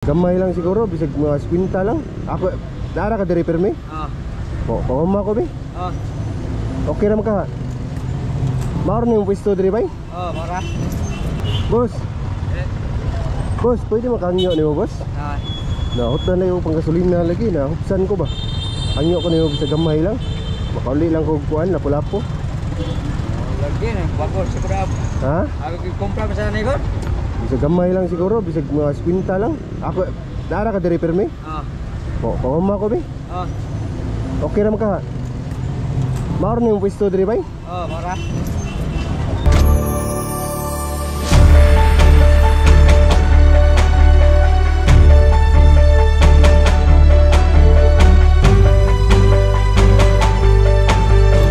Gamay lang siguro, bisag mga kwinta lang. Ako, nara ka diri permi? Oo. Pahuma ko, be? Oo. Okay naman ka. Mauro na yung pwesto diri, bay? Oo, mara. Boss. Boss, pwede makangyo ni mo, boss? Nahot na yung panggasolina lagi, nahupsan ko ba? Angyo ko na yung bisag gamay lang. Makauli lang ko kuan, lapo-lapo. Lagi na, bakor sa kurab. Ha? Ako kumpra mo sa negod? Bisag gamay lang siguro, bisag mga kwinta lang. Ako, nara ka diri permi? Oo. Pahuma ko, be? Oo. Okay naman ka. Mauro na yung pwesto diri, bay? Oo, mara.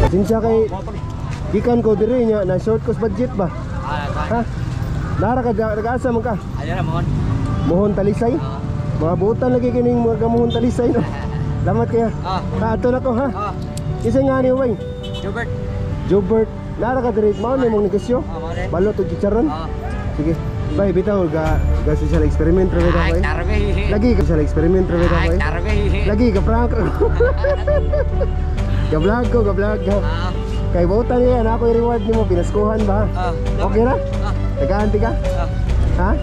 Pasensya kay gikan ko diri nya na short cost budget ba? Ha? Nara ka nag-asa man ka? Ayan na, mohon. Mohon talisay? Mga butan lagi kining mga mohon talisay no. Salamat kaya. Ato na ko ha. Isa nga ni bay. Jobert. Jobert. Nara ka diri mao ni mong negosyo? Balot og chicharon? Sige. Bay bitaw ga social experiment ra bitaw bay. Lagi ka social experiment ra bitaw bay. Lagi ka prank. Ga-vlog ko, ga-vlog ka. Kay butan yan, ako i-reward nimo, pinaskuhan ba? Okay na? Nag-aanti ka? Ha?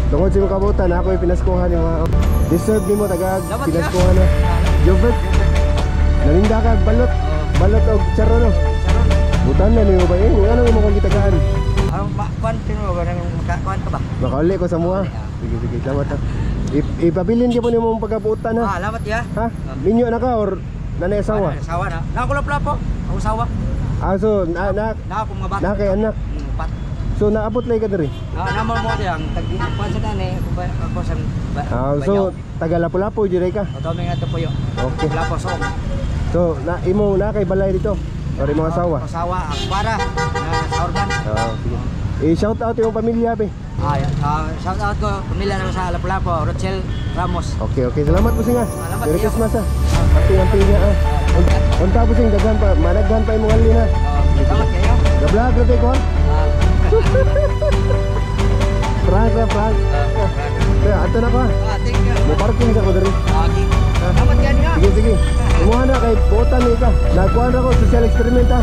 Tungod sa mga kabutan, ako i-pinaskuhan nimo. Deserve nimo, pinaskuhan na. Jobert, nalinda ka, balot. Balot o charo no? Butan na nimo ba yun? Ano mo kong gitagaan? Ang kuan, sino ba? Kuan ka ba? Makauli ko sa mua. Sige, sige, salamat ha. Ipabilin ka po nimo mong pagkabutan ha? Salamat ya. Ha? Minyo na ka or nanay asawa? Asawa na. Nakulap-lapo. Ang asawa. So, na ako mga bata. kay anak. Pat. So, naabot lang ka diri? Naman mo diyang tagpuan sa dani. Ako sa so, taga Lapu-Lapu, diri ka? O, tuming na ito po yun. Okay. Lapu, so. So, imo na kay balay dito? Or imong asawa? Asawa, ang para. Sa urban. Sige. I-shout out yung pamilya, be. Shout out ko, pamilya naman sa Lapu-Lapu, Rochelle Ramos. Okay, okay. Salamat po singa. Salamat Merry kayo. Christmas ha. Happy niya ha. Unta po sing daghan pa, managhan pa imong alin ha. Salamat kayo. Ga-vlog ra ko. Prank na prank. Kaya ato na ko ha. Thank you. Mo parking sa ko diri. Salamat yan nga. Sige, sige. Kumuha na kay botan ni ka. Nagkuhan ako social experiment ha.